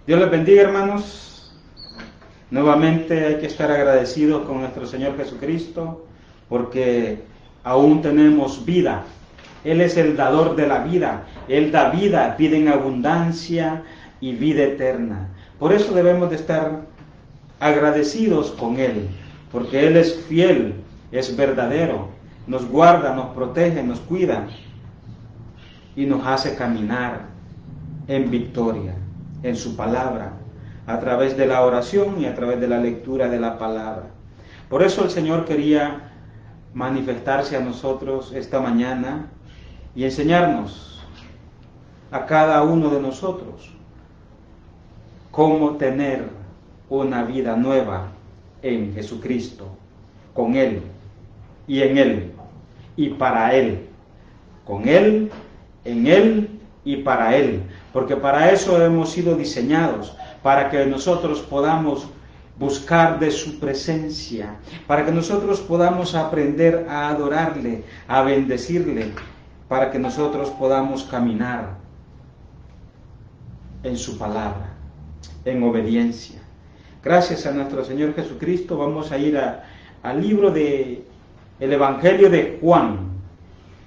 Dios les bendiga, hermanos. Nuevamente hay que estar agradecidos con nuestro Señor Jesucristo porque aún tenemos vida. Él es el dador de la vida. Él da vida en abundancia y vida eterna. Por eso debemos de estar agradecidos con Él, porque Él es fiel, es verdadero, nos guarda, nos protege, nos cuida y nos hace caminar en victoria, en su palabra, a través de la oración y a través de la lectura de la palabra. Por eso el Señor quería manifestarse a nosotros esta mañana y enseñarnos a cada uno de nosotros cómo tener una vida nueva en Jesucristo, con Él y en Él y para Él, con Él, en Él y para Él, porque para eso hemos sido diseñados, para que nosotros podamos buscar de su presencia, para que nosotros podamos aprender a adorarle, a bendecirle, para que nosotros podamos caminar en su palabra, en obediencia. Gracias a nuestro Señor Jesucristo vamos a ir al libro de el Evangelio de Juan,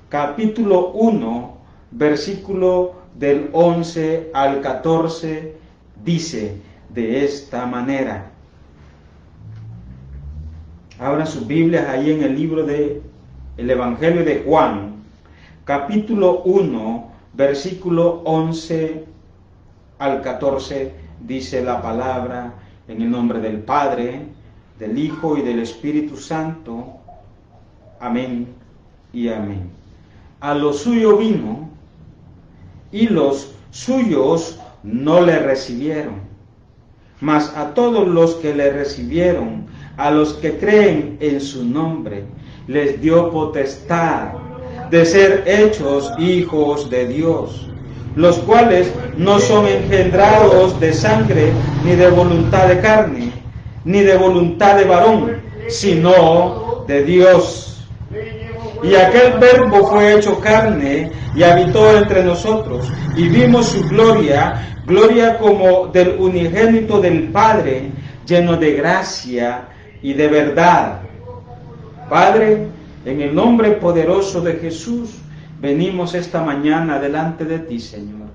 capítulo 1, versículo del 11 al 14, dice de esta manera. Abran sus Biblias ahí en el libro de el Evangelio de Juan, capítulo 1, versículo 11 al 14, dice la palabra en el nombre del Padre, del Hijo y del Espíritu Santo. Amén y amén. A lo suyo vino, y los suyos no le recibieron. Mas a todos los que le recibieron, a los que creen en su nombre, les dio potestad de ser hechos hijos de Dios, los cuales no son engendrados de sangre, ni de voluntad de carne, ni de voluntad de varón, sino de Dios. Y aquel Verbo fue hecho carne y habitó entre nosotros, y vimos su gloria, gloria como del unigénito del Padre, lleno de gracia y de verdad. Padre, en el nombre poderoso de Jesús, venimos esta mañana delante de ti, Señor,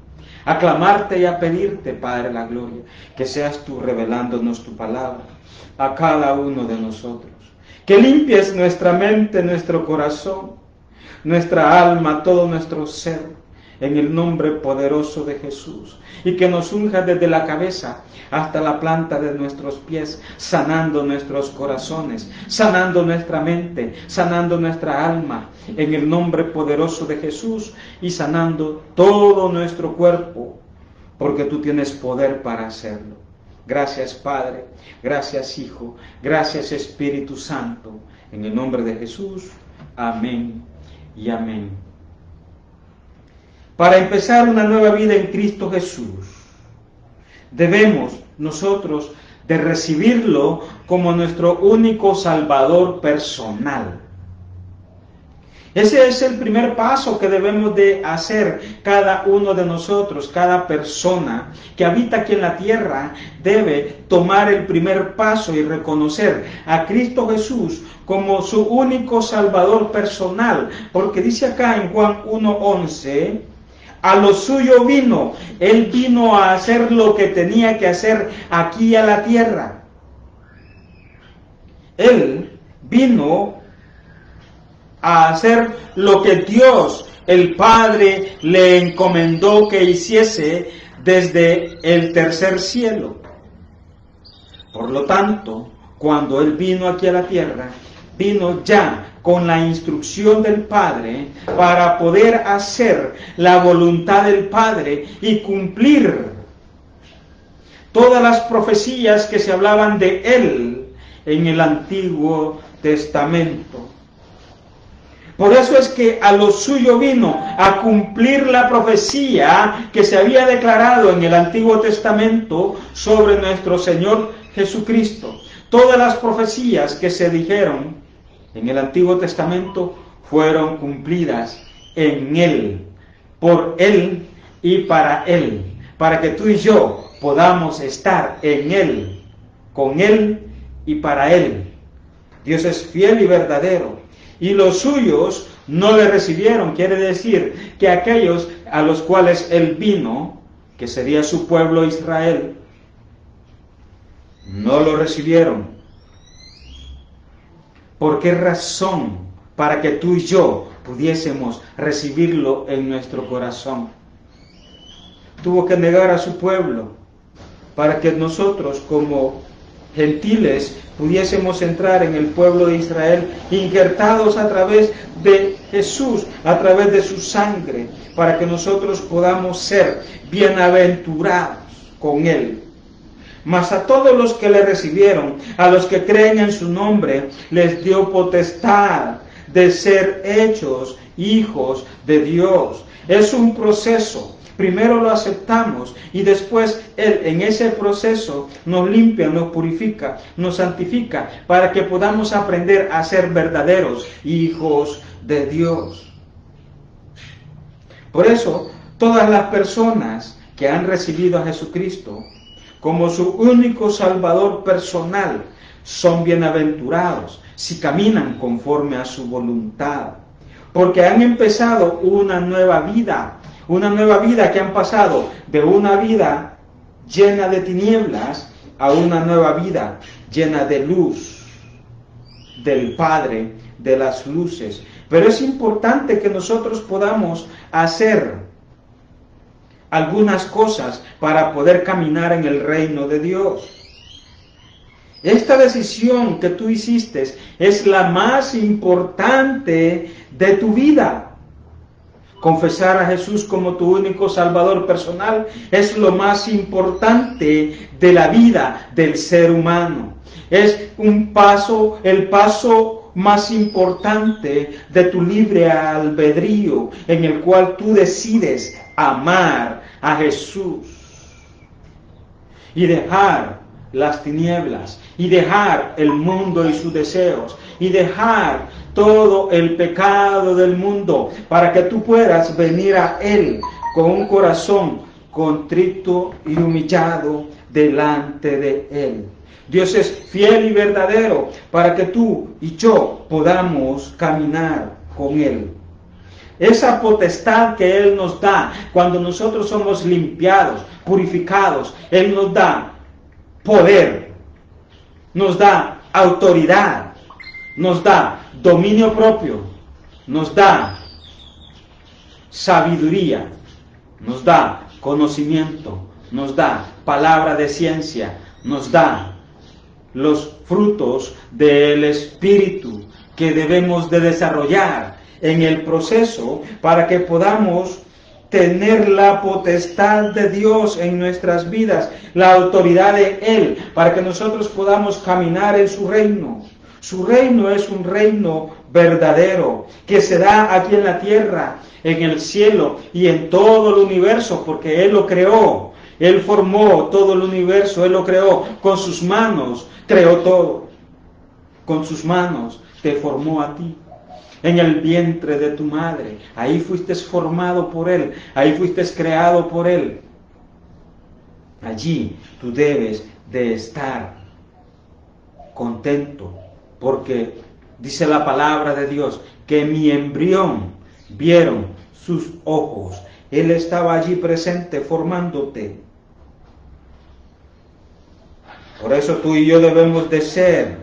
a clamarte y a pedirte, Padre, la gloria, que seas tú revelándonos tu palabra a cada uno de nosotros. Que limpies nuestra mente, nuestro corazón, nuestra alma, todo nuestro ser, en el nombre poderoso de Jesús. Y que nos unjas desde la cabeza hasta la planta de nuestros pies, sanando nuestros corazones, sanando nuestra mente, sanando nuestra alma, en el nombre poderoso de Jesús, y sanando todo nuestro cuerpo, porque tú tienes poder para hacerlo. Gracias, Padre, gracias, Hijo, gracias, Espíritu Santo, en el nombre de Jesús. Amén y amén. Para empezar una nueva vida en Cristo Jesús, debemos nosotros de recibirlo como nuestro único Salvador personal. Ese es el primer paso que debemos de hacer cada uno de nosotros, cada persona que habita aquí en la tierra debe tomar el primer paso y reconocer a Cristo Jesús como su único Salvador personal, porque dice acá en Juan 1:11, a lo suyo vino, Él vino a hacer lo que tenía que hacer aquí a la tierra. Él vino a hacer lo que Dios, el Padre, le encomendó que hiciese desde el tercer cielo. Por lo tanto, cuando Él vino aquí a la tierra, vino ya con la instrucción del Padre para poder hacer la voluntad del Padre y cumplir todas las profecías que se hablaban de Él en el Antiguo Testamento. Por eso es que a lo suyo vino, a cumplir la profecía que se había declarado en el Antiguo Testamento sobre nuestro Señor Jesucristo. Todas las profecías que se dijeron en el Antiguo Testamento fueron cumplidas en Él, por Él y para Él, para que tú y yo podamos estar en Él, con Él y para Él. Dios es fiel y verdadero. Y los suyos no le recibieron. Quiere decir que aquellos a los cuales Él vino, que sería su pueblo Israel, no lo recibieron. ¿Por qué razón? Para que tú y yo pudiésemos recibirlo en nuestro corazón. Tuvo que negar a su pueblo para que nosotros como gentiles pudiésemos entrar en el pueblo de Israel, injertados a través de Jesús, a través de su sangre, para que nosotros podamos ser bienaventurados con Él. Mas a todos los que le recibieron, a los que creen en su nombre, les dio potestad de ser hechos hijos de Dios. Es un proceso. Primero lo aceptamos y después Él en ese proceso nos limpia, nos purifica, nos santifica para que podamos aprender a ser verdaderos hijos de Dios. Por eso, todas las personas que han recibido a Jesucristo como su único Salvador personal son bienaventurados si caminan conforme a su voluntad, porque han empezado una nueva vida que han pasado de una vida llena de tinieblas a una nueva vida llena de luz del Padre de las luces. Pero es importante que nosotros podamos hacer algunas cosas para poder caminar en el reino de Dios. Esta decisión que tú hiciste es la más importante de tu vida. Confesar a Jesús como tu único Salvador personal es lo más importante de la vida del ser humano. Es el paso más importante de tu libre albedrío, en el cual tú decides amar a Jesús y dejar las tinieblas, y dejar el mundo y sus deseos, y dejar todo el pecado del mundo, para que tú puedas venir a Él con un corazón contrito y humillado delante de Él. Dios es fiel y verdadero para que tú y yo podamos caminar con Él. Esa potestad que Él nos da cuando nosotros somos limpiados, purificados, Él nos da poder, nos da autoridad, nos da dominio propio, nos da sabiduría, nos da conocimiento, nos da palabra de ciencia, nos da los frutos del Espíritu que debemos de desarrollar en el proceso para que podamos tener la potestad de Dios en nuestras vidas, la autoridad de Él, para que nosotros podamos caminar en su reino. Su reino es un reino verdadero, que se da aquí en la tierra, en el cielo y en todo el universo, porque Él lo creó. Él formó todo el universo, Él lo creó con sus manos, creó todo. Con sus manos te formó a ti. En el vientre de tu madre, ahí fuiste formado por Él, ahí fuiste creado por Él. Allí tú debes de estar contento, porque dice la palabra de Dios, que mi embrión vieron sus ojos. Él estaba allí presente formándote. Por eso tú y yo debemos de ser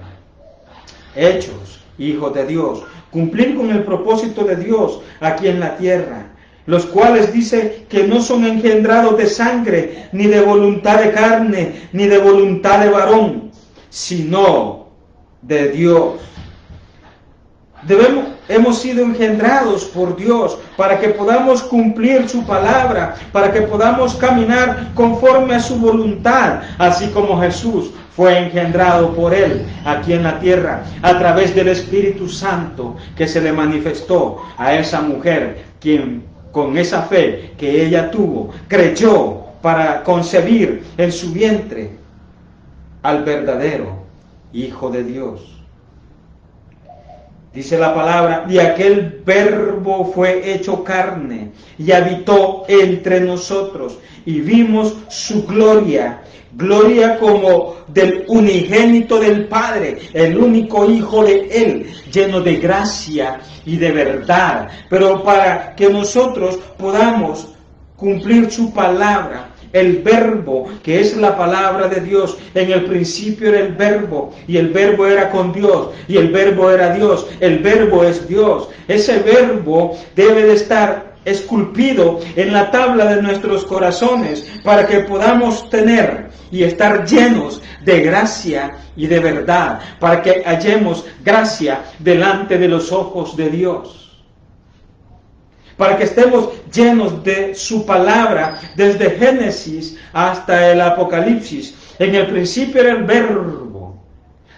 hechos hijos de Dios, cumplir con el propósito de Dios aquí en la tierra, los cuales dice que no son engendrados de sangre, ni de voluntad de carne, ni de voluntad de varón, sino de Dios. Hemos sido engendrados por Dios para que podamos cumplir su palabra, para que podamos caminar conforme a su voluntad, así como Jesús fue engendrado por Él aquí en la tierra, a través del Espíritu Santo que se le manifestó a esa mujer, quien con esa fe que ella tuvo, creyó para concebir en su vientre al verdadero Hijo de Dios. Dice la palabra, y aquel verbo fue hecho carne y habitó entre nosotros y vimos su gloria, gloria como del unigénito del Padre, el único Hijo de Él, lleno de gracia y de verdad. Pero para que nosotros podamos cumplir su palabra, el verbo, que es la palabra de Dios, en el principio era el verbo, y el verbo era con Dios, y el verbo era Dios, el verbo es Dios. Ese verbo debe de estar esculpido en la tabla de nuestros corazones, para que podamos tener y estar llenos de gracia y de verdad, para que hallemos gracia delante de los ojos de Dios. Para que estemos llenos de su palabra, desde Génesis hasta el Apocalipsis. En el principio era el verbo.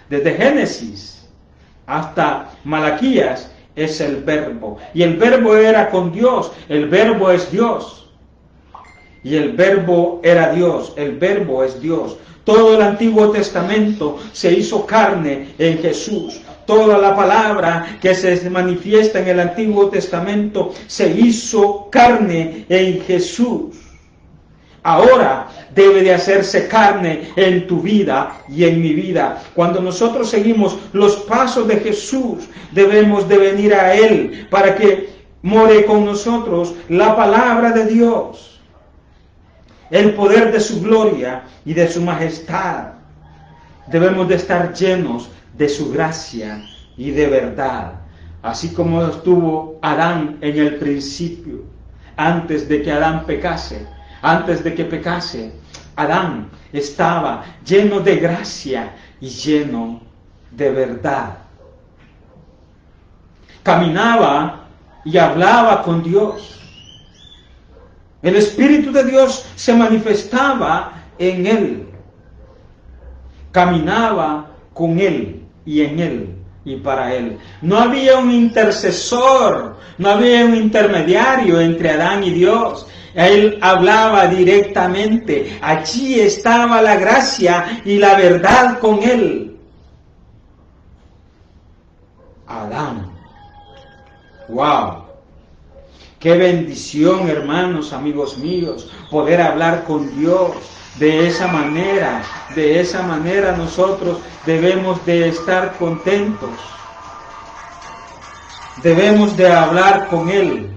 Desde Génesis hasta Malaquías es el verbo. Y el verbo era con Dios, el verbo es Dios. Y el verbo era Dios, el verbo es Dios. Todo el Antiguo Testamento se hizo carne en Jesús. Toda la palabra que se manifiesta en el Antiguo Testamento se hizo carne en Jesús. Ahora debe de hacerse carne en tu vida y en mi vida. Cuando nosotros seguimos los pasos de Jesús, debemos de venir a Él para que more con nosotros la palabra de Dios, el poder de su gloria y de su majestad. Debemos de estar llenos de su gracia y de verdad, así como estuvo Adán en el principio, antes de que Adán pecase. Antes de que pecase, Adán estaba lleno de gracia y lleno de verdad. Caminaba y hablaba con Dios. El Espíritu de Dios se manifestaba en él. Caminaba con él y en él y para él. No había un intercesor, no había un intermediario entre Adán y Dios. Él hablaba directamente. Allí estaba la gracia y la verdad con él. Adán. ¡Wow! ¡Qué bendición, hermanos, amigos míos, poder hablar con Dios! De esa manera nosotros debemos de estar contentos. Debemos de hablar con Él.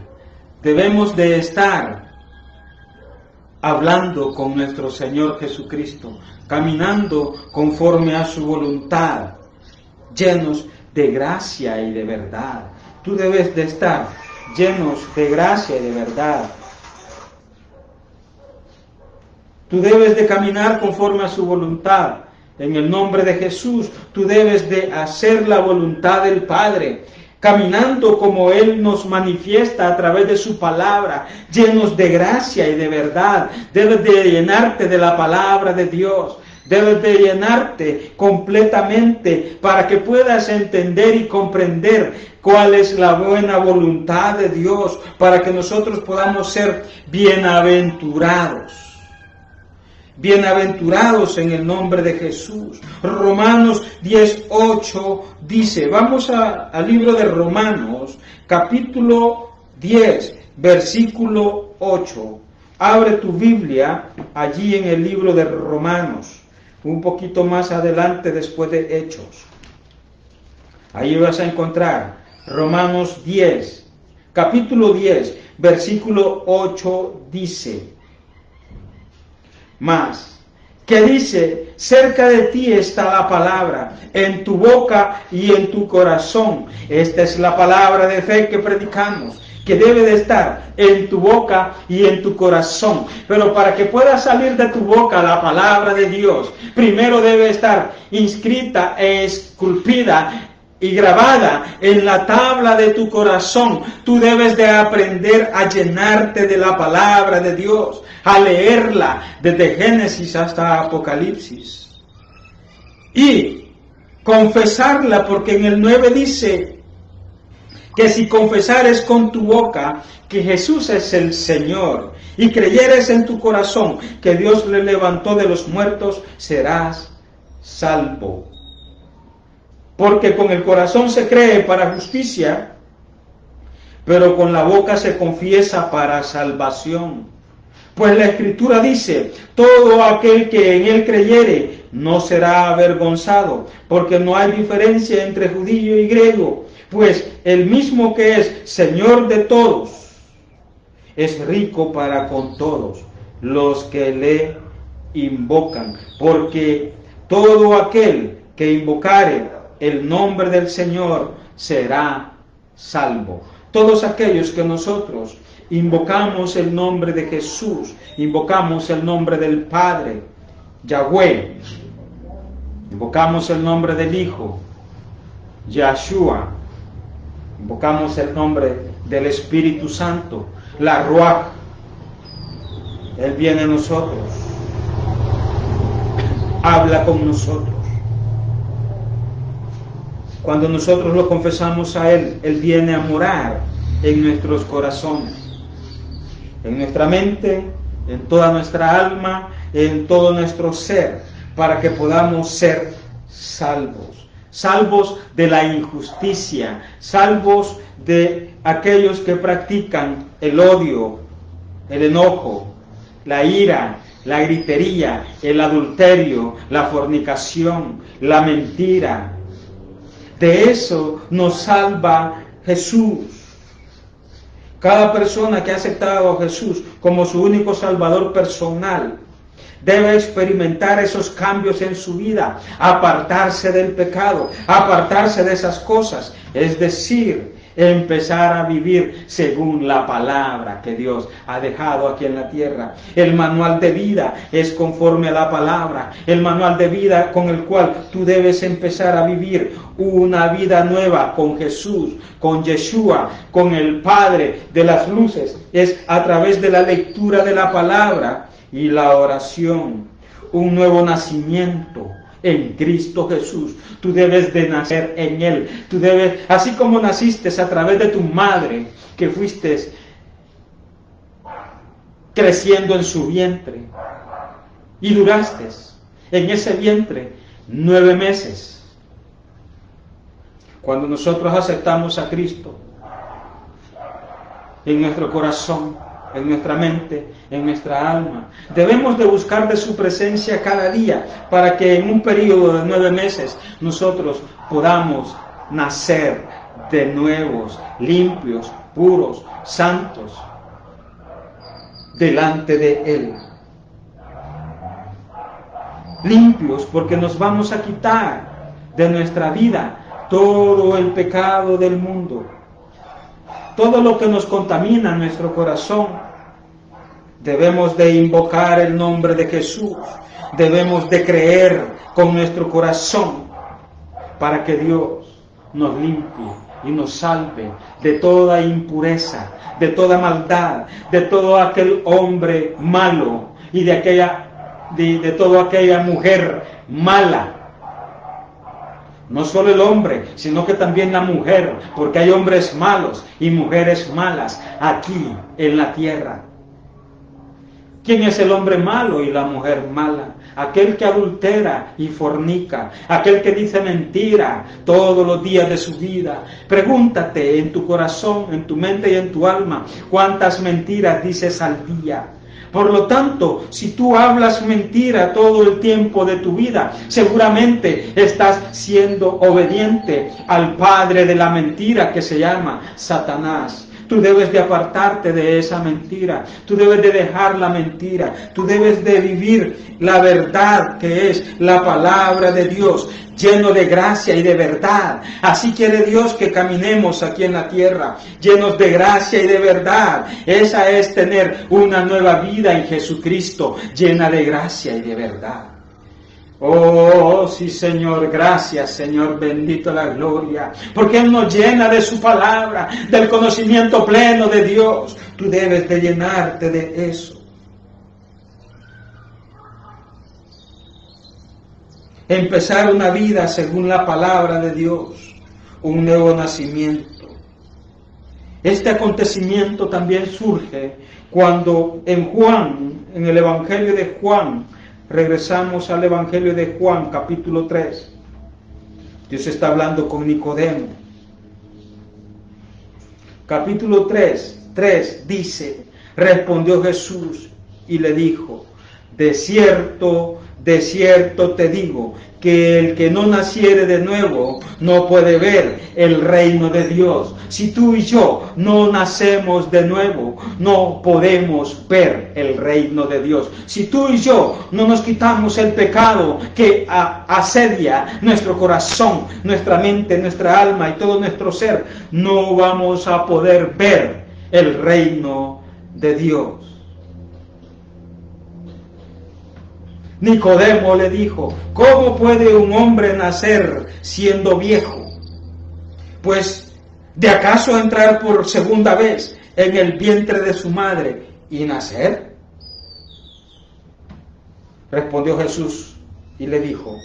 Debemos de estar hablando con nuestro Señor Jesucristo, caminando conforme a su voluntad, llenos de gracia y de verdad. Tú debes de estar llenos de gracia y de verdad. Tú debes de caminar conforme a su voluntad. En el nombre de Jesús, tú debes de hacer la voluntad del Padre, caminando como Él nos manifiesta a través de su palabra, llenos de gracia y de verdad. Debes de llenarte de la palabra de Dios. Debes de llenarte completamente para que puedas entender y comprender cuál es la buena voluntad de Dios, para que nosotros podamos ser bienaventurados. Bienaventurados en el nombre de Jesús. Romanos 10:8 dice, vamos al libro de Romanos, capítulo 10, versículo 8. Abre tu Biblia allí en el libro de Romanos, un poquito más adelante después de Hechos. Ahí vas a encontrar Romanos 10, capítulo 10, versículo 8 dice, más, que dice, cerca de ti está la palabra, en tu boca y en tu corazón. Esta es la palabra de fe que predicamos, que debe de estar en tu boca y en tu corazón. Pero para que pueda salir de tu boca la palabra de Dios, primero debe estar inscrita e esculpida y grabada en la tabla de tu corazón. Tú debes de aprender a llenarte de la palabra de Dios, a leerla desde Génesis hasta Apocalipsis. Y confesarla, porque en el 9 dice que si confesares con tu boca que Jesús es el Señor y creyeres en tu corazón que Dios le levantó de los muertos, serás salvo. Porque con el corazón se cree para justicia, pero con la boca se confiesa para salvación. Pues la Escritura dice, todo aquel que en él creyere no será avergonzado, porque no hay diferencia entre judío y griego, pues el mismo que es Señor de todos, es rico para con todos los que le invocan, porque todo aquel que invocare el nombre del Señor será salvo. Todos aquellos que nosotros invocamos el nombre de Jesús, invocamos el nombre del Padre, Yahweh, invocamos el nombre del Hijo, Yahshua, invocamos el nombre del Espíritu Santo, la Ruach, Él viene a nosotros, habla con nosotros. Cuando nosotros lo confesamos a Él, Él viene a morar en nuestros corazones, en nuestra mente, en toda nuestra alma, en todo nuestro ser, para que podamos ser salvos. Salvos de la injusticia, salvos de aquellos que practican el odio, el enojo, la ira, la gritería, el adulterio, la fornicación, la mentira. De eso nos salva Jesús. Cada persona que ha aceptado a Jesús como su único Salvador personal debe experimentar esos cambios en su vida, apartarse del pecado, apartarse de esas cosas, es decir, empezar a vivir según la palabra que Dios ha dejado aquí en la tierra. El manual de vida es conforme a la palabra, el manual de vida con el cual tú debes empezar a vivir una vida nueva con Jesús, con Yeshua, con el Padre de las luces, es a través de la lectura de la palabra y la oración, un nuevo nacimiento en Cristo Jesús. Tú debes de nacer en Él. Tú debes, así como naciste a través de tu madre, que fuiste creciendo en su vientre y duraste en ese vientre 9 meses. Cuando nosotros aceptamos a Cristo en nuestro corazón, en nuestra mente, en nuestra alma, debemos de buscar de su presencia cada día para que en un periodo de 9 meses nosotros podamos nacer de nuevos, limpios, puros, santos, delante de Él. Limpios porque nos vamos a quitar de nuestra vida todo el pecado del mundo, todo lo que nos contamina nuestro corazón. Debemos de invocar el nombre de Jesús, debemos de creer con nuestro corazón para que Dios nos limpie y nos salve de toda impureza, de toda maldad, de todo aquel hombre malo y de toda aquella mujer mala. No solo el hombre, sino que también la mujer, porque hay hombres malos y mujeres malas aquí en la tierra. ¿Quién es el hombre malo y la mujer mala? Aquel que adultera y fornica, aquel que dice mentira todos los días de su vida. Pregúntate en tu corazón, en tu mente y en tu alma, ¿cuántas mentiras dices al día? Por lo tanto, si tú hablas mentira todo el tiempo de tu vida, seguramente estás siendo obediente al padre de la mentira que se llama Satanás. Tú debes de apartarte de esa mentira, tú debes de dejar la mentira, tú debes de vivir la verdad que es la palabra de Dios, lleno de gracia y de verdad. Así quiere Dios que caminemos aquí en la tierra, llenos de gracia y de verdad. Esa es tener una nueva vida en Jesucristo, llena de gracia y de verdad. Oh, sí, Señor, gracias, Señor, bendito la gloria, porque Él nos llena de su palabra, del conocimiento pleno de Dios. Tú debes de llenarte de eso. Empezar una vida según la palabra de Dios, un nuevo nacimiento. Este acontecimiento también surge cuando en Juan, en el Evangelio de Juan, regresamos al Evangelio de Juan, capítulo 3. Dios está hablando con Nicodemo. Capítulo 3 dice, respondió Jesús y le dijo, de cierto te digo, que el que no naciere de nuevo no puede ver el reino de Dios. Si tú y yo no nacemos de nuevo, no podemos ver el reino de Dios. Si tú y yo no nos quitamos el pecado que asedia nuestro corazón, nuestra mente, nuestra alma y todo nuestro ser, no vamos a poder ver el reino de Dios. Nicodemo le dijo, ¿cómo puede un hombre nacer siendo viejo? Pues, ¿de acaso entrar por segunda vez en el vientre de su madre y nacer? Respondió Jesús y le dijo,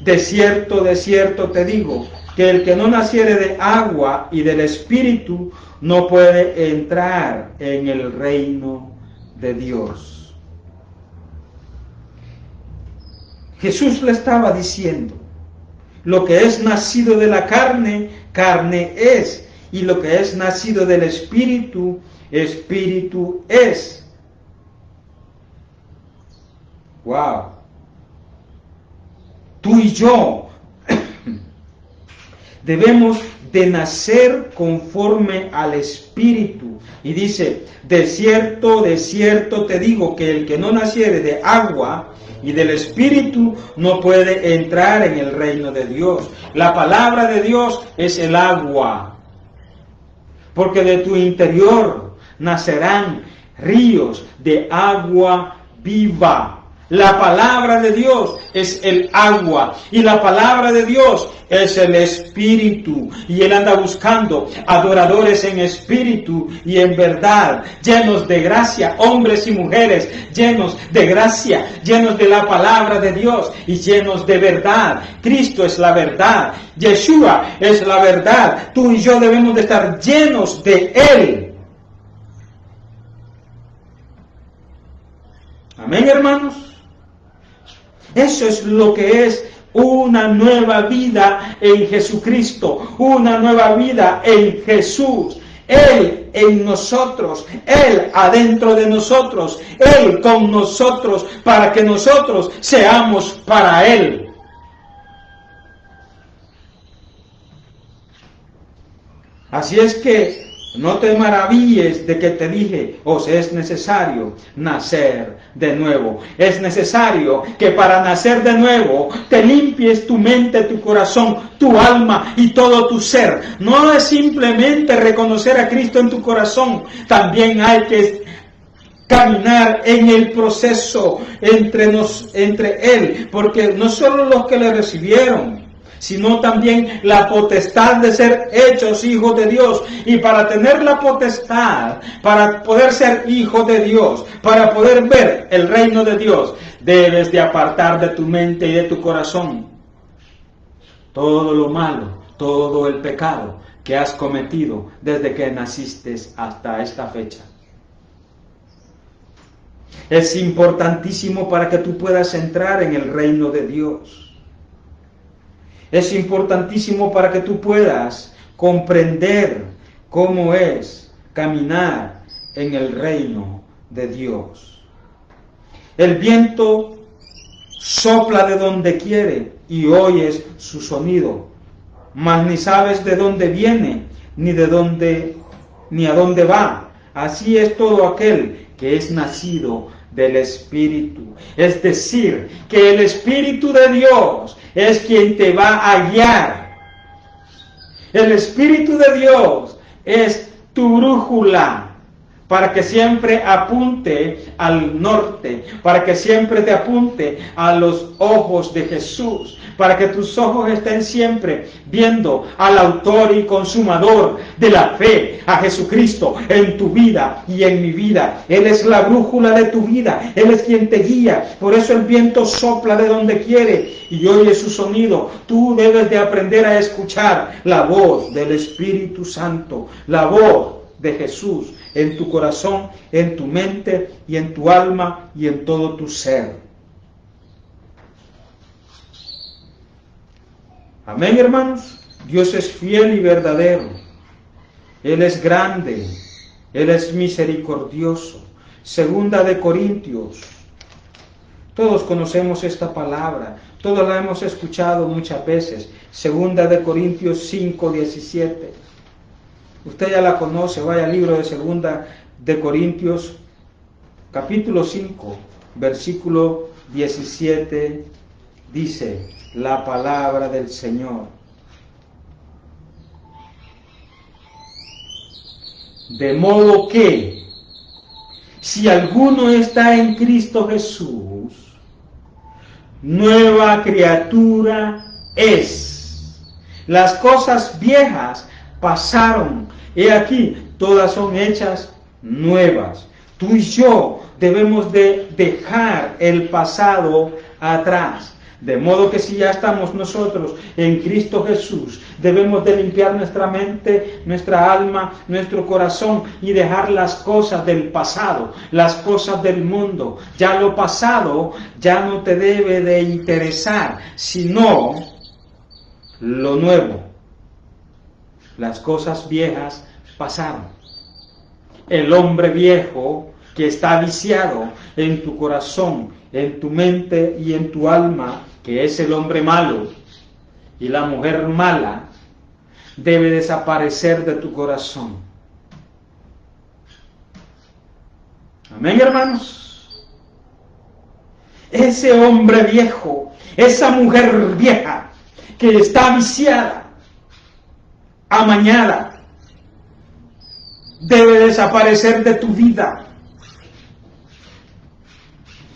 de cierto te digo, que el que no naciere de agua y del Espíritu no puede entrar en el reino de Dios. Jesús le estaba diciendo, lo que es nacido de la carne, carne es, y lo que es nacido del Espíritu, Espíritu es. Wow. Tú y yo debemos de nacer conforme al Espíritu. Y dice, de cierto te digo, que el que no naciere de agua y del Espíritu no puede entrar en el reino de Dios. La palabra de Dios es el agua, porque de tu interior nacerán ríos de agua viva. La palabra de Dios es el agua y la palabra de Dios es el Espíritu. Y Él anda buscando adoradores en espíritu y en verdad, llenos de gracia, hombres y mujeres llenos de gracia, llenos de la palabra de Dios y llenos de verdad. Cristo es la verdad, Yeshua es la verdad. Tú y yo debemos de estar llenos de Él. Amén, hermanos. Eso es lo que es una nueva vida en Jesucristo, una nueva vida en Jesús. Él en nosotros, Él adentro de nosotros, Él con nosotros, para que nosotros seamos para Él. Así es que no te maravilles de que te dije, os es necesario nacer de nuevo. Es necesario que para nacer de nuevo te limpies tu mente, tu corazón, tu alma y todo tu ser. No es simplemente reconocer a Cristo en tu corazón, también hay que caminar en el proceso entre Él, porque no solo los que le recibieron, sino también la potestad de ser hechos hijos de Dios. Y para tener la potestad, para poder ser hijo de Dios, para poder ver el reino de Dios, debes de apartar de tu mente y de tu corazón todo lo malo, todo el pecado que has cometido desde que naciste hasta esta fecha. Es importantísimo para que tú puedas entrar en el reino de Dios. Es importantísimo para que tú puedas comprender cómo es caminar en el reino de Dios. El viento sopla de donde quiere y oyes su sonido, mas ni sabes de dónde viene, ni a dónde va. Así es todo aquel que es nacido del Espíritu. Es decir, que el Espíritu de Dios es quien te va a guiar. El Espíritu de Dios es tu brújula para que siempre apunte al norte, para que siempre te apunte a los ojos de Jesús, para que tus ojos estén siempre viendo al autor y consumador de la fe, a Jesucristo, en tu vida y en mi vida. Él es la brújula de tu vida, Él es quien te guía. Por eso el viento sopla de donde quiere y oye su sonido. Tú debes de aprender a escuchar la voz del Espíritu Santo, la voz de Jesús en tu corazón, en tu mente y en tu alma y en todo tu ser. Amén, hermanos. Dios es fiel y verdadero. Él es grande. Él es misericordioso. Segunda de Corintios. Todos conocemos esta palabra. Todos la hemos escuchado muchas veces. Segunda de Corintios 5:17. Usted ya la conoce. Vaya al libro de Segunda de Corintios, capítulo 5, versículo 17. Dice la palabra del Señor: de modo que, si alguno está en Cristo Jesús, nueva criatura es. Las cosas viejas pasaron, he aquí, todas son hechas nuevas. Tú y yo debemos de dejar el pasado atrás. De modo que si ya estamos nosotros en Cristo Jesús, debemos de limpiar nuestra mente, nuestra alma, nuestro corazón y dejar las cosas del pasado, las cosas del mundo. Ya lo pasado ya no te debe de interesar, sino lo nuevo. Las cosas viejas pasaron. El hombre viejo que está viciado en tu corazón, en tu mente y en tu alma, que es el hombre malo y la mujer mala, debe desaparecer de tu corazón. Amén, hermanos. Ese hombre viejo, esa mujer vieja que está viciada, amañada, debe desaparecer de tu vida,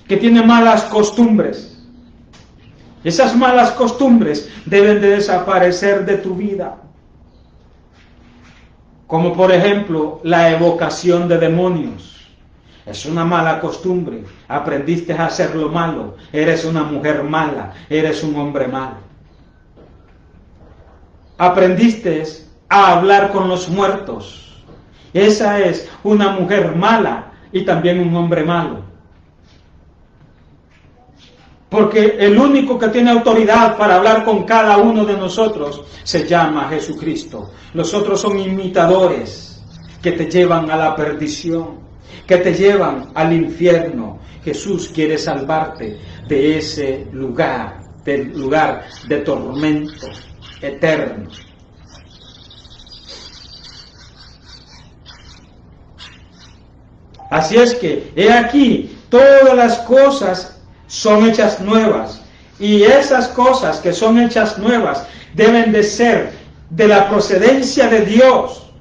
que tiene malas costumbres. Esas malas costumbres deben de desaparecer de tu vida. Como por ejemplo, la evocación de demonios. Es una mala costumbre. Aprendiste a hacer lo malo. Eres una mujer mala. Eres un hombre malo. Aprendiste a hablar con los muertos. Esa es una mujer mala y también un hombre malo. Porque el único que tiene autoridad para hablar con cada uno de nosotros se llama Jesucristo. Los otros son imitadores que te llevan a la perdición, que te llevan al infierno. Jesús quiere salvarte de ese lugar, del lugar de tormento eterno. Así es que, he aquí, todas las cosas son hechas nuevas, y esas cosas que son hechas nuevas deben de ser de la procedencia de Dios,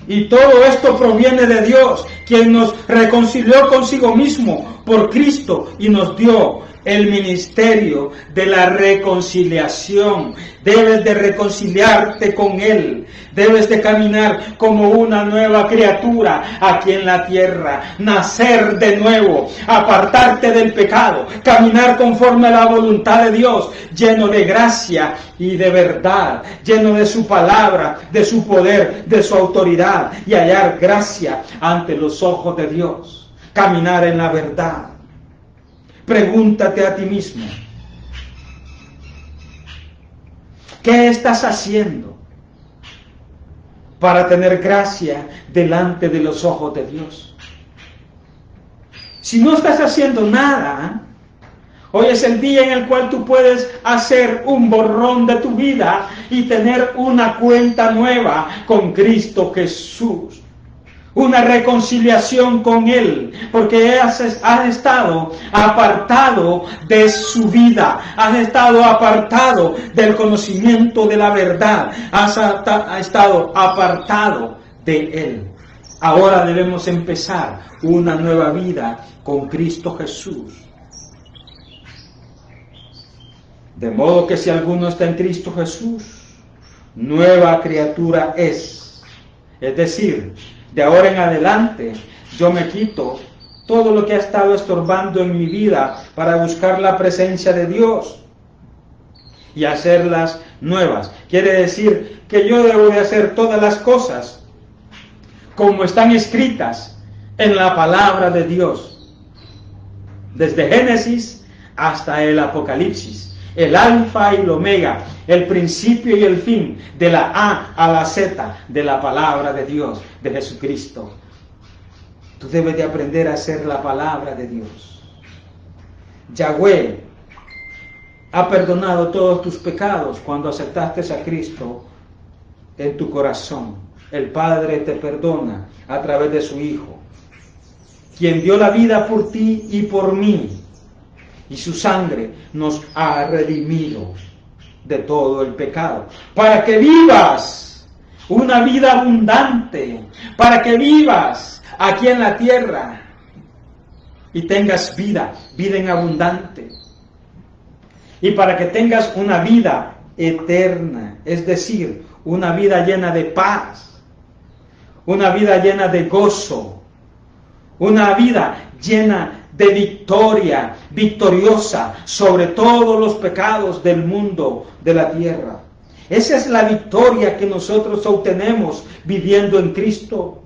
y todo esto proviene de Dios, quien nos reconcilió consigo mismo por Cristo y nos dio el ministerio de la reconciliación. Debes de reconciliarte con Él. Debes de caminar como una nueva criatura aquí en la tierra. Nacer de nuevo. Apartarte del pecado. Caminar conforme a la voluntad de Dios. Lleno de gracia y de verdad. Lleno de su palabra, de su poder, de su autoridad. Y hallar gracia ante los ojos de Dios. Caminar en la verdad. Pregúntate a ti mismo, ¿qué estás haciendo para tener gracia delante de los ojos de Dios? Si no estás haciendo nada, hoy es el día en el cual tú puedes hacer un borrón de tu vida y tener una cuenta nueva con Cristo Jesús. Una reconciliación con Él, porque has estado apartado de su vida, has estado apartado del conocimiento de la verdad, has estado apartado de Él. Ahora debemos empezar una nueva vida con Cristo Jesús. De modo que si alguno está en Cristo Jesús, nueva criatura es. Es decir, de ahora en adelante, yo me quito todo lo que ha estado estorbando en mi vida para buscar la presencia de Dios y hacerlas nuevas. Quiere decir que yo debo de hacer todas las cosas como están escritas en la palabra de Dios. Desde Génesis hasta el Apocalipsis. El alfa y el omega, el principio y el fin, de la A a la Z, de la palabra de Dios, de Jesucristo. Tú debes de aprender a hacer la palabra de Dios. Yahweh ha perdonado todos tus pecados cuando aceptaste a Cristo en tu corazón. El Padre te perdona a través de su Hijo, quien dio la vida por ti y por mí, y su sangre nos ha redimido de todo el pecado, para que vivas una vida abundante, para que vivas aquí en la tierra y tengas vida en abundante, y para que tengas una vida eterna, es decir, una vida llena de paz, una vida llena de gozo, una vida llena de victoria, victoriosa sobre todos los pecados del mundo, de la tierra. Esa es la victoria que nosotros obtenemos viviendo en Cristo.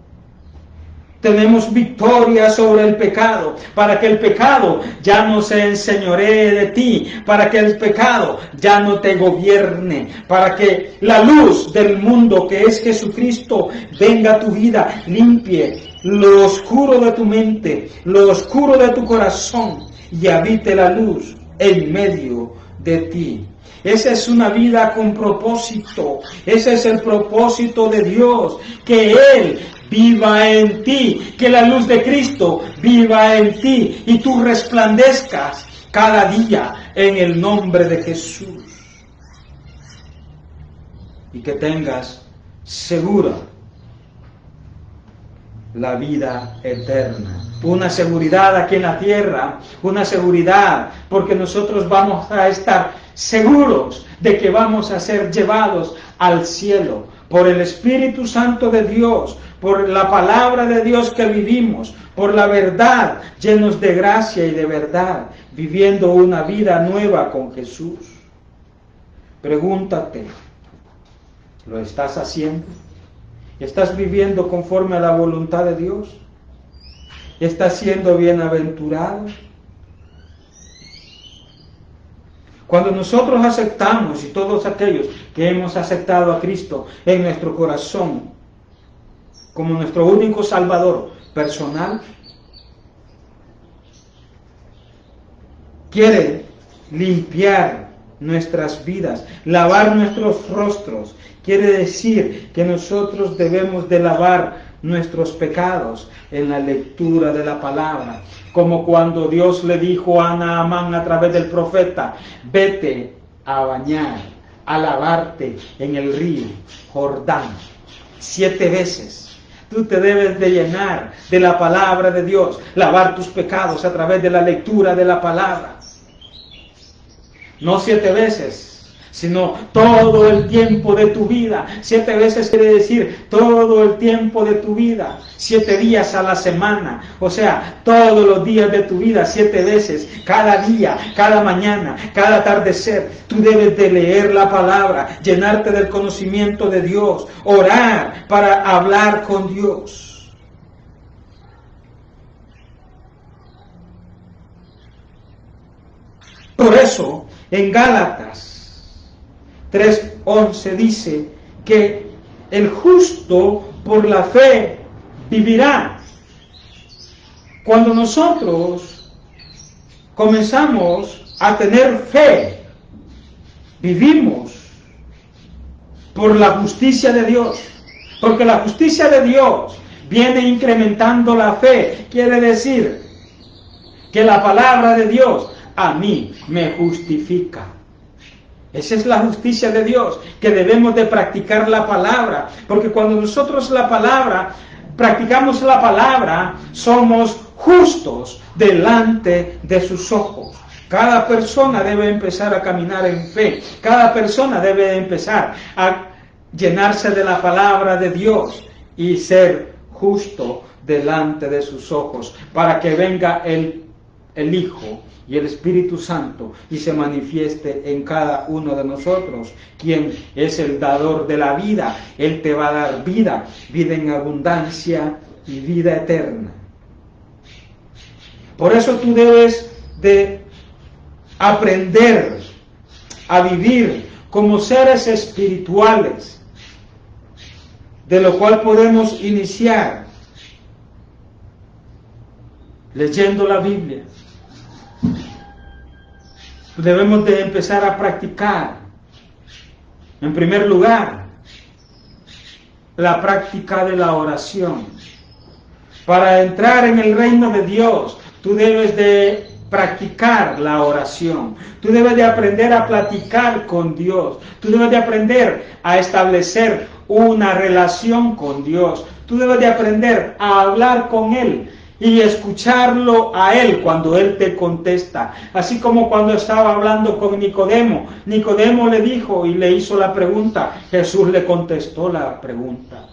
Tenemos victoria sobre el pecado, para que el pecado ya no se enseñoree de ti, para que el pecado ya no te gobierne, para que la luz del mundo, que es Jesucristo, venga a tu vida, limpie lo oscuro de tu mente, lo oscuro de tu corazón, y habite la luz en medio de ti. Esa es una vida con propósito. Ese es el propósito de Dios, que Él viva en ti, que la luz de Cristo viva en ti y tú resplandezcas cada día en el nombre de Jesús. Y que tengas segura la vida eterna. Una seguridad aquí en la tierra, una seguridad porque nosotros vamos a estar seguros de que vamos a ser llevados al cielo por el Espíritu Santo de Dios, por la palabra de Dios que vivimos, por la verdad, llenos de gracia y de verdad, viviendo una vida nueva con Jesús. Pregúntate, ¿lo estás haciendo? ¿Estás viviendo conforme a la voluntad de Dios? ¿Estás siendo bienaventurado? Cuando nosotros aceptamos, y todos aquellos que hemos aceptado a Cristo en nuestro corazón como nuestro único Salvador personal, quiere limpiar nuestras vidas, lavar nuestros rostros. Quiere decir que nosotros debemos de lavar nuestros pecados en la lectura de la palabra, como cuando Dios le dijo a Naamán a través del profeta: vete a bañar, a lavarte en el río Jordán 7 veces. Tú te debes de llenar de la palabra de Dios, lavar tus pecados a través de la lectura de la palabra. No 7 veces, sino todo el tiempo de tu vida. 7 veces quiere decir todo el tiempo de tu vida. 7 días a la semana, o sea, todos los días de tu vida, 7 veces, cada día, cada mañana, cada atardecer. Tú debes de leer la palabra, llenarte del conocimiento de Dios, orar para hablar con Dios. Por eso, en Gálatas 3:11 dice que el justo por la fe vivirá. Cuando nosotros comenzamos a tener fe, vivimos por la justicia de Dios, porque la justicia de Dios viene incrementando la fe. Quiere decir que la palabra de Dios a mí me justifica. Esa es la justicia de Dios, que debemos de practicar la palabra, porque cuando nosotros practicamos la palabra, somos justos delante de sus ojos. Cada persona debe empezar a caminar en fe, cada persona debe empezar a llenarse de la palabra de Dios y ser justo delante de sus ojos, para que venga el Hijo y el Espíritu Santo y se manifieste en cada uno de nosotros, quien es el dador de la vida. Él te va a dar vida, vida en abundancia y vida eterna. Por eso tú debes de aprender a vivir como seres espirituales, de lo cual podemos iniciar leyendo la Biblia. Debemos de empezar a practicar, en primer lugar, la práctica de la oración. Para entrar en el reino de Dios, tú debes de practicar la oración. Tú debes de aprender a platicar con Dios. Tú debes de aprender a establecer una relación con Dios. Tú debes de aprender a hablar con Él y escucharlo a Él cuando Él te contesta. Así como cuando estaba hablando con Nicodemo. Nicodemo le dijo y le hizo la pregunta. Jesús le contestó la pregunta.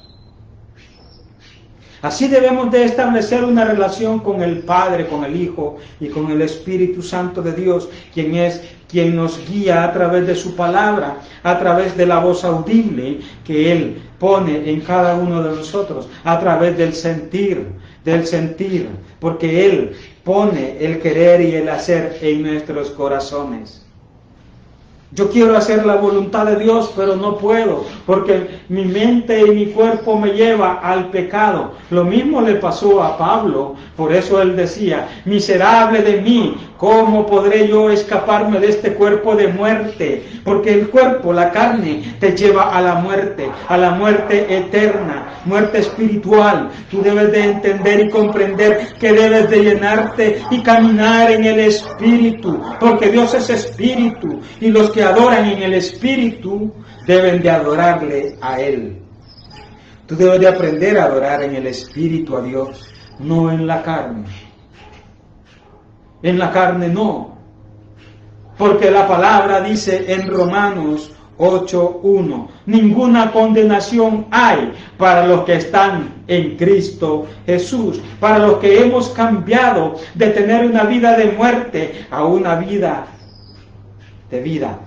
Así debemos de establecer una relación con el Padre, con el Hijo y con el Espíritu Santo de Dios, quien nos guía a través de su palabra, a través de la voz audible que Él pone en cada uno de nosotros, a través del sentir, porque Él pone el querer y el hacer en nuestros corazones. Yo quiero hacer la voluntad de Dios, pero no puedo, porque mi mente y mi cuerpo me lleva al pecado. Lo mismo le pasó a Pablo, por eso él decía, miserable de mí, ¿cómo podré yo escaparme de este cuerpo de muerte? Porque el cuerpo, la carne, te lleva a la muerte eterna, muerte espiritual. Tú debes de entender y comprender que debes de llenarte y caminar en el Espíritu, porque Dios es Espíritu, y los que adoran en el Espíritu deben de adorarle a Él. Tú debes de aprender a adorar en el Espíritu a Dios, no en la carne. En la carne no, porque la palabra dice en Romanos 8:1, ninguna condenación hay para los que están en Cristo Jesús, para los que hemos cambiado de tener una vida de muerte a una vida de vida.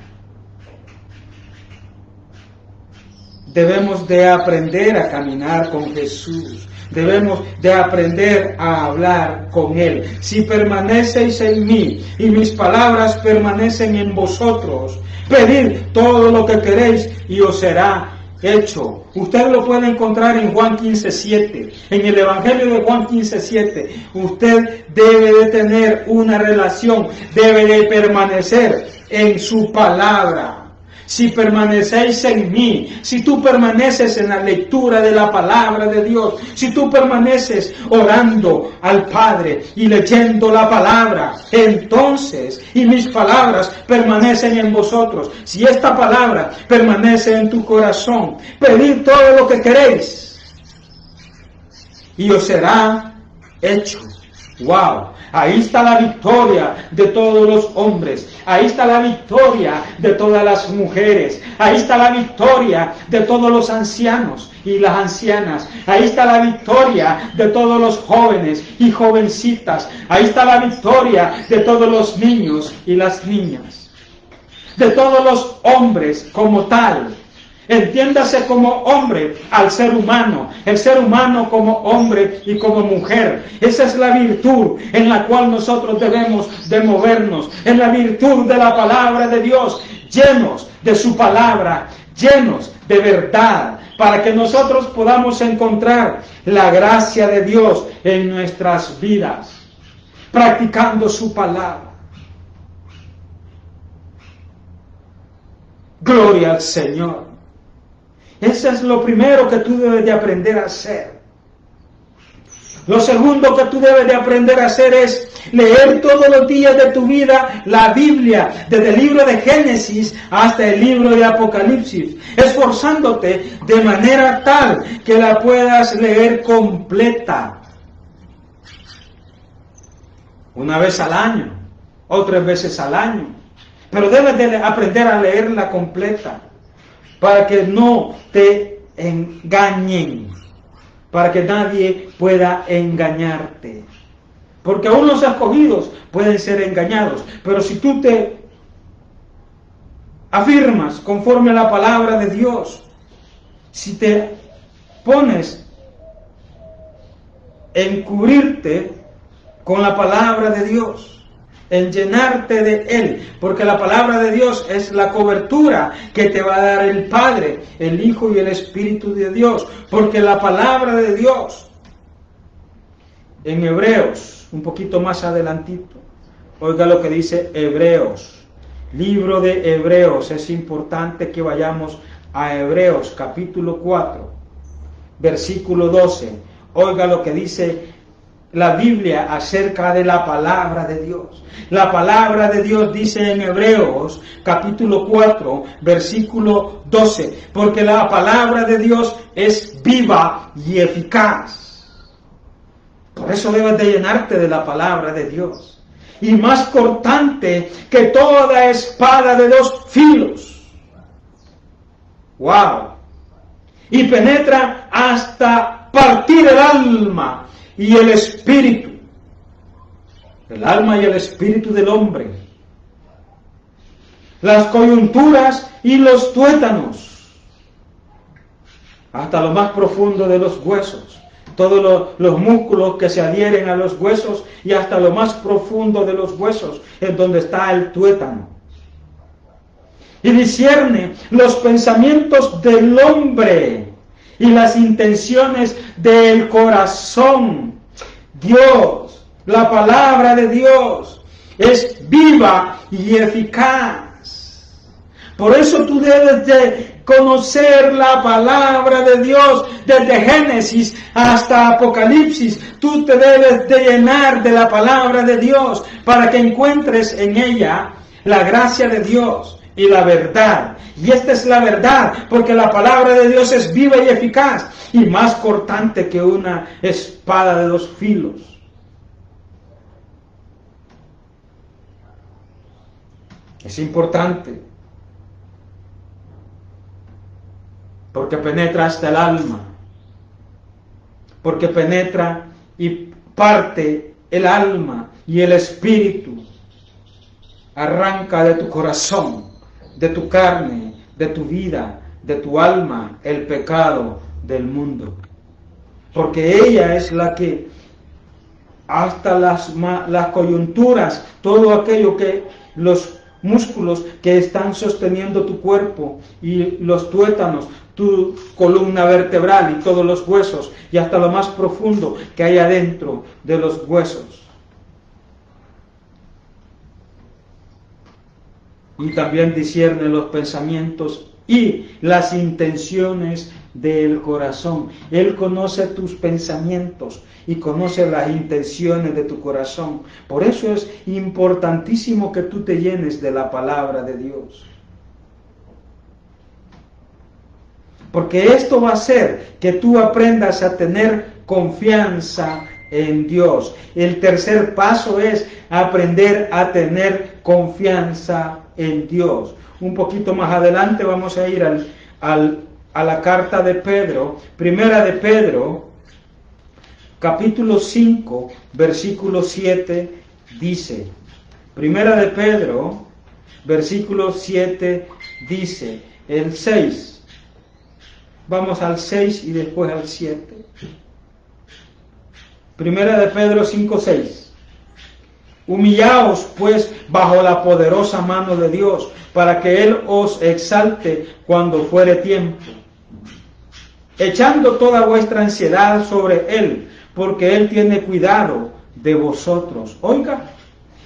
Debemos de aprender a caminar con Jesús. Debemos de aprender a hablar con Él. Si permanecéis en mí y mis palabras permanecen en vosotros, pedid todo lo que queréis y os será hecho. Usted lo puede encontrar en Juan 15:7. En el Evangelio de Juan 15:7. Usted debe de tener una relación, debe de permanecer en su palabra. Si permanecéis en mí, si tú permaneces en la lectura de la palabra de Dios, si tú permaneces orando al Padre y leyendo la palabra, entonces, y mis palabras permanecen en vosotros, si esta palabra permanece en tu corazón, pedid todo lo que queréis y os será hecho. ¡Wow! Ahí está la victoria de todos los hombres. Ahí está la victoria de todas las mujeres. Ahí está la victoria de todos los ancianos y las ancianas. Ahí está la victoria de todos los jóvenes y jovencitas. Ahí está la victoria de todos los niños y las niñas. De todos los hombres como tal. Entiéndase como hombre al ser humano, el ser humano como hombre y como mujer. Esa es la virtud en la cual nosotros debemos de movernos, en la virtud de la palabra de Dios, llenos de su palabra, llenos de verdad, para que nosotros podamos encontrar la gracia de Dios en nuestras vidas, practicando su palabra. Gloria al Señor. Eso es lo primero que tú debes de aprender a hacer. Lo segundo que tú debes de aprender a hacer es leer todos los días de tu vida la Biblia, desde el libro de Génesis hasta el libro de Apocalipsis, esforzándote de manera tal que la puedas leer completa. Una vez al año, o 3 veces al año. Pero debes de aprender a leerla completa, para que no te engañen, para que nadie pueda engañarte. Porque aún los escogidos pueden ser engañados, pero si tú te afirmas conforme a la palabra de Dios, si te pones en cubrirte con la palabra de Dios, en llenarte de Él, porque la palabra de Dios es la cobertura que te va a dar el Padre, el Hijo y el Espíritu de Dios, porque la palabra de Dios, en Hebreos, un poquito más adelantito, oiga lo que dice Hebreos, libro de Hebreos. Es importante que vayamos a Hebreos capítulo 4, versículo 12. Oiga lo que dice la Biblia acerca de la palabra de Dios. La palabra de Dios dice en Hebreos capítulo 4, versículo 12, porque la palabra de Dios es viva y eficaz. Por eso debes de llenarte de la palabra de Dios. Y más cortante que toda espada de dos filos. ¡Wow! Y penetra hasta partir el alma y el espíritu. El alma y el espíritu del hombre. Las coyunturas y los tuétanos. Hasta lo más profundo de los huesos. Todos los músculos que se adhieren a los huesos y hasta lo más profundo de los huesos es donde está el tuétano. Y discierne los pensamientos del hombre y las intenciones del corazón. Dios, la palabra de Dios, es viva y eficaz. Por eso tú debes de conocer la palabra de Dios desde Génesis hasta Apocalipsis. Tú te debes de llenar de la palabra de Dios para que encuentres en ella la gracia de Dios y la verdad. Y esta es la verdad, porque la palabra de Dios es viva y eficaz y más cortante que una espada de dos filos. Es importante, porque penetra hasta el alma, porque penetra y parte el alma y el espíritu, arranca de tu corazón, de tu carne, de tu vida, de tu alma, el pecado del mundo, porque ella es la que hasta las coyunturas, todo aquello que los músculos que están sosteniendo tu cuerpo y los tuétanos, tu columna vertebral y todos los huesos y hasta lo más profundo que hay adentro de los huesos. Y también discierne los pensamientos y las intenciones del corazón. Él conoce tus pensamientos y conoce las intenciones de tu corazón. Por eso es importantísimo que tú te llenes de la palabra de Dios. Porque esto va a hacer que tú aprendas a tener confianza en Dios. El tercer paso es aprender a tener confianza en Dios. Un poquito más adelante vamos a ir a la carta de Pedro, primera de Pedro, capítulo 5, versículo 7, dice, primera de Pedro, versículo 7, dice, el 6, vamos al 6 y después al 7. Primera de Pedro 5, 6. Humillaos pues bajo la poderosa mano de Dios, para que Él os exalte cuando fuere tiempo, echando toda vuestra ansiedad sobre Él, porque Él tiene cuidado de vosotros. Oiga,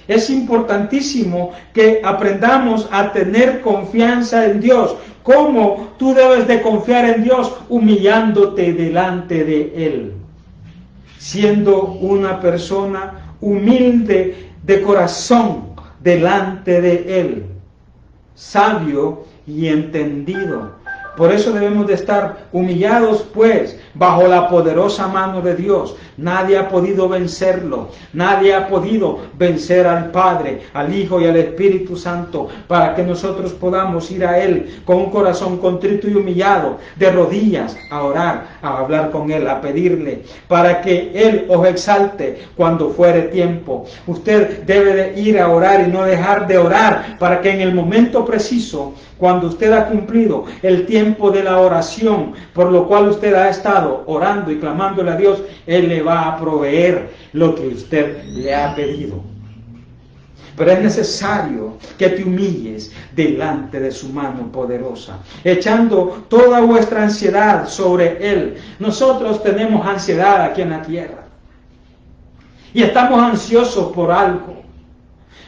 es importantísimo que aprendamos a tener confianza en Dios. ¿Cómo tú debes de confiar en Dios? Humillándote delante de Él, siendo una persona humilde de corazón delante de Él, sabio y entendido. Por eso debemos de estar humillados, pues, bajo la poderosa mano de Dios. Nadie ha podido vencerlo. Nadie ha podido vencer al Padre, al Hijo y al Espíritu Santo, para que nosotros podamos ir a Él con un corazón contrito y humillado, de rodillas, a orar, a hablar con Él, a pedirle, para que Él os exalte cuando fuere tiempo. Usted debe de ir a orar y no dejar de orar, para que en el momento preciso, cuando usted ha cumplido el tiempo de la oración, por lo cual usted ha estado orando y clamándole a Dios, Él le va a proveer lo que usted le ha pedido. Pero es necesario que te humilles delante de su mano poderosa, echando toda vuestra ansiedad sobre Él. Nosotros tenemos ansiedad aquí en la tierra y estamos ansiosos por algo,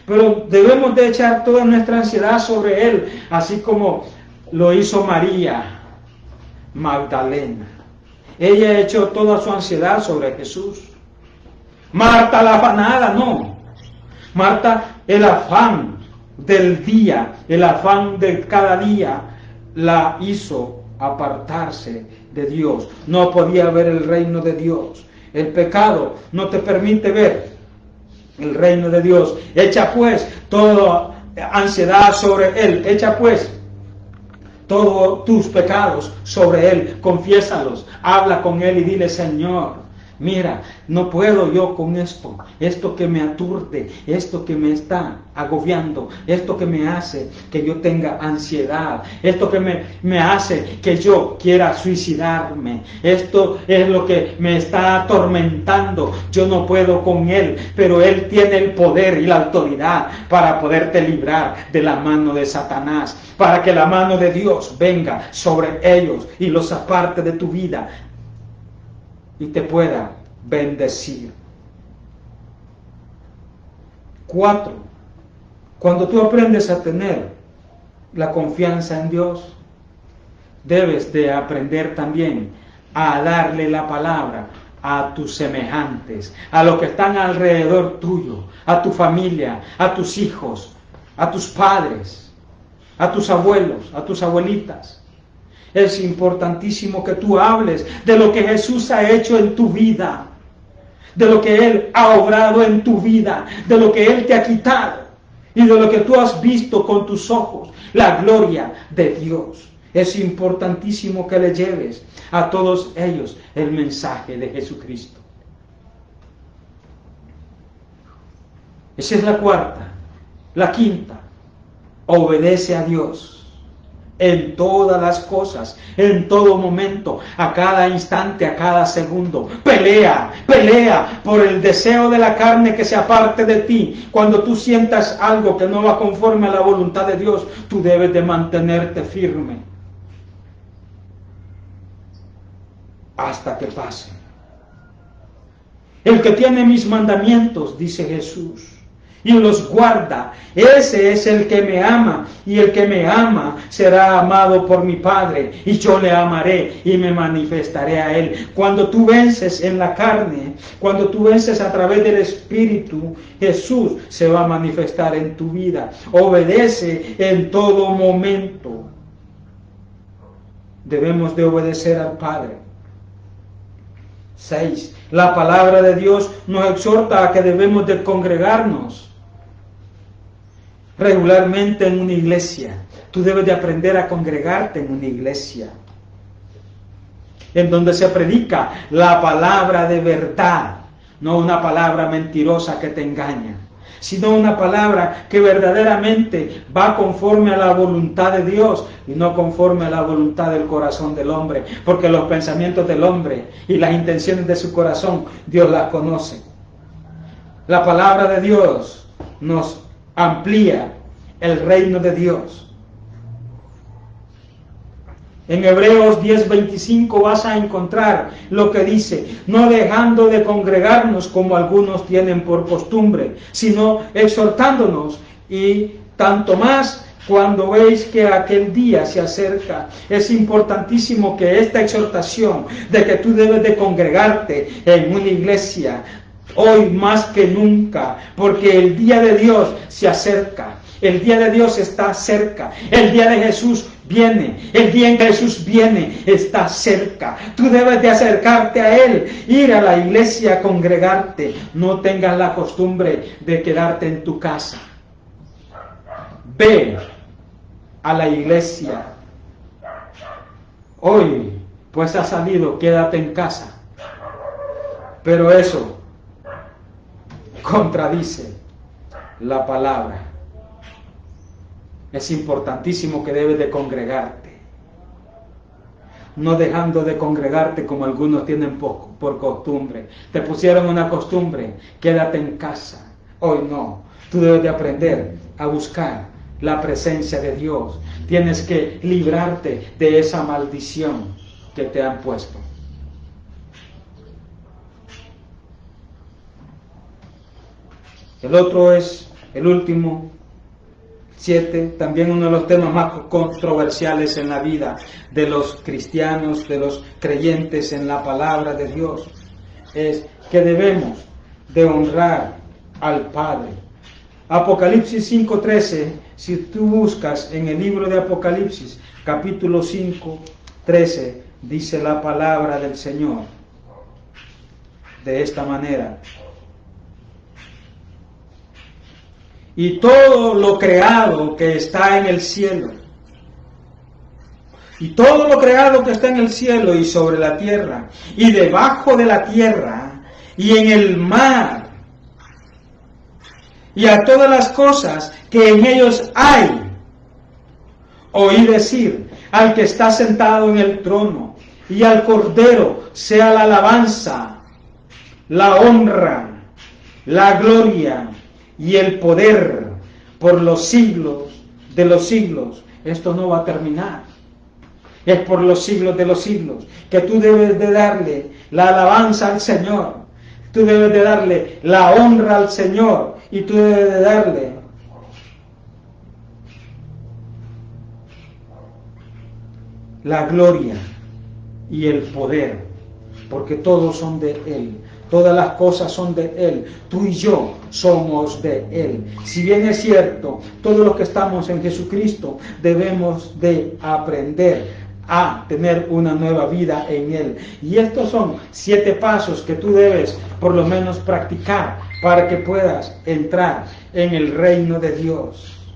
pero debemos de echar toda nuestra ansiedad sobre Él, así como lo hizo María Magdalena. Ella echó toda su ansiedad sobre Jesús. Marta la afanada, no. Marta, el afán del día, el afán de cada día, la hizo apartarse de Dios. No podía ver el reino de Dios. El pecado no te permite ver el reino de Dios. Echa pues toda ansiedad sobre Él. Echa pues todos tus pecados sobre Él. Confiésalos. Habla con Él y dile: Señor, mira, no puedo yo con esto que me aturde, esto que me está agobiando, esto que me hace que yo tenga ansiedad, esto que me hace que yo quiera suicidarme, esto es lo que me está atormentando. Yo no puedo con Él, pero Él tiene el poder y la autoridad para poderte librar de la mano de Satanás, para que la mano de Dios venga sobre ellos y los aparte de tu vida y te pueda bendecir. 4. Cuando tú aprendes a tener la confianza en Dios, debes de aprender también a darle la palabra a tus semejantes, a los que están alrededor tuyo, a tu familia, a tus hijos, a tus padres, a tus abuelos, a tus abuelitas. Es importantísimo que tú hables de lo que Jesús ha hecho en tu vida, de lo que Él ha obrado en tu vida, de lo que Él te ha quitado y de lo que tú has visto con tus ojos, la gloria de Dios. Es importantísimo que le lleves a todos ellos el mensaje de Jesucristo. Esa es la 4. La 5. Obedece a Dios en todas las cosas, en todo momento, a cada instante, a cada segundo. Pelea por el deseo de la carne que se aparte de ti. Cuando tú sientas algo que no va conforme a la voluntad de Dios, tú debes de mantenerte firme hasta que pase. El que tiene mis mandamientos, dice Jesús, y los guarda, ese es el que me ama, y el que me ama será amado por mi Padre, y yo le amaré y me manifestaré a él. Cuando tú vences en la carne, cuando tú vences a través del Espíritu, Jesús se va a manifestar en tu vida. Obedece en todo momento. Debemos de obedecer al Padre. 6. La palabra de Dios nos exhorta a que debemos de congregarnos regularmente en una iglesia. Tú debes de aprender a congregarte en una iglesia en donde se predica la palabra de verdad, no una palabra mentirosa que te engaña, sino una palabra que verdaderamente va conforme a la voluntad de Dios y no conforme a la voluntad del corazón del hombre, porque los pensamientos del hombre y las intenciones de su corazón Dios las conoce. La palabra de Dios nos amplía el reino de Dios. En Hebreos 10:25 vas a encontrar lo que dice: no dejando de congregarnos como algunos tienen por costumbre, sino exhortándonos, y tanto más cuando veis que aquel día se acerca. Es importantísimo que esta exhortación de que tú debes de congregarte en una iglesia hoy más que nunca, porque el día de Dios se acerca, el día de Dios está cerca, el día de Jesús viene, el día en que Jesús viene está cerca. Tú debes de acercarte a Él, ir a la iglesia, congregarte. No tengas la costumbre de quedarte en tu casa. Ve a la iglesia. Hoy pues ha salido, quédate en casa. Pero eso contradice la palabra. Es importantísimo que debes de congregarte, no dejando de congregarte como algunos tienen por costumbre. Te pusieron una costumbre: quédate en casa. Hoy no. Tú debes de aprender a buscar la presencia de Dios. Tienes que librarte de esa maldición que te han puesto. El otro es, el último, 7, también uno de los temas más controversiales en la vida de los cristianos, de los creyentes en la palabra de Dios, es que debemos de honrar al Padre. Apocalipsis 5:13, si tú buscas en el libro de Apocalipsis, capítulo 5:13, dice la palabra del Señor de esta manera: y todo lo creado que está en el cielo, y todo lo creado que está en el cielo y sobre la tierra, y debajo de la tierra, y en el mar, y a todas las cosas que en ellos hay, oí decir al que está sentado en el trono, y al Cordero sea la alabanza, la honra, la gloria y el poder por los siglos de los siglos. Esto no va a terminar. Es por los siglos de los siglos que tú debes de darle la alabanza al Señor. Tú debes de darle la honra al Señor. Y tú debes de darle la gloria y el poder. Porque todos son de Él. Todas las cosas son de Él. Tú y yo somos de Él. Si bien es cierto, todos los que estamos en Jesucristo debemos de aprender a tener una nueva vida en Él. Y estos son 7 pasos que tú debes por lo menos practicar para que puedas entrar en el reino de Dios.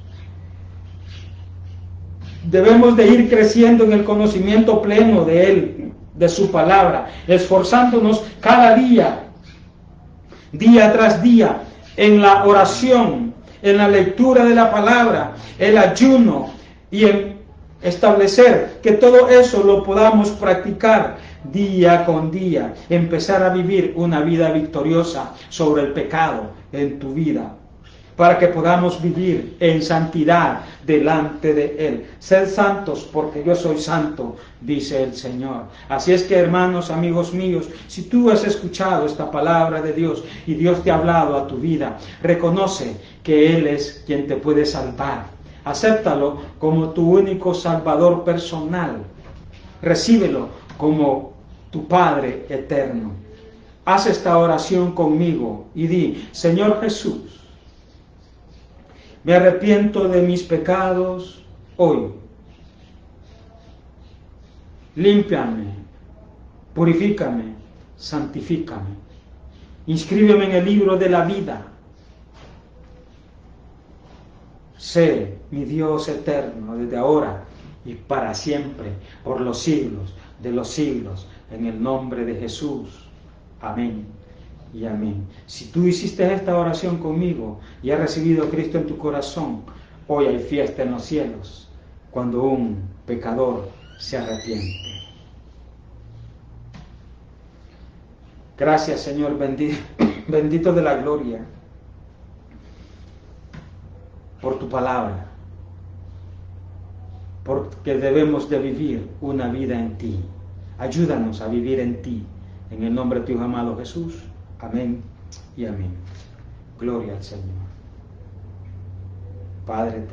Debemos de ir creciendo en el conocimiento pleno de Él, de su palabra, esforzándonos cada día, día tras día, en la oración, en la lectura de la palabra, el ayuno y en establecer que todo eso lo podamos practicar día con día, empezar a vivir una vida victoriosa sobre el pecado en tu vida, para que podamos vivir en santidad delante de Él. Sed santos porque yo soy santo, dice el Señor. Así es que, hermanos, amigos míos, si tú has escuchado esta palabra de Dios y Dios te ha hablado a tu vida, reconoce que Él es quien te puede salvar. Acéptalo como tu único Salvador personal. Recíbelo como tu Padre eterno. Haz esta oración conmigo y di: Señor Jesús, me arrepiento de mis pecados hoy. Límpiame, purifícame, santifícame. Inscríbeme en el libro de la vida. Sé mi Dios eterno desde ahora y para siempre, por los siglos de los siglos, en el nombre de Jesús. Amén y amén. Si tú hiciste esta oración conmigo y has recibido a Cristo en tu corazón, hoy hay fiesta en los cielos cuando un pecador se arrepiente. Gracias, Señor, bendito de la gloria, por tu palabra, porque debemos de vivir una vida en ti. Ayúdanos a vivir en ti, en el nombre de tu Hijo amado Jesús. Amén y amén. Gloria al Señor. Padre.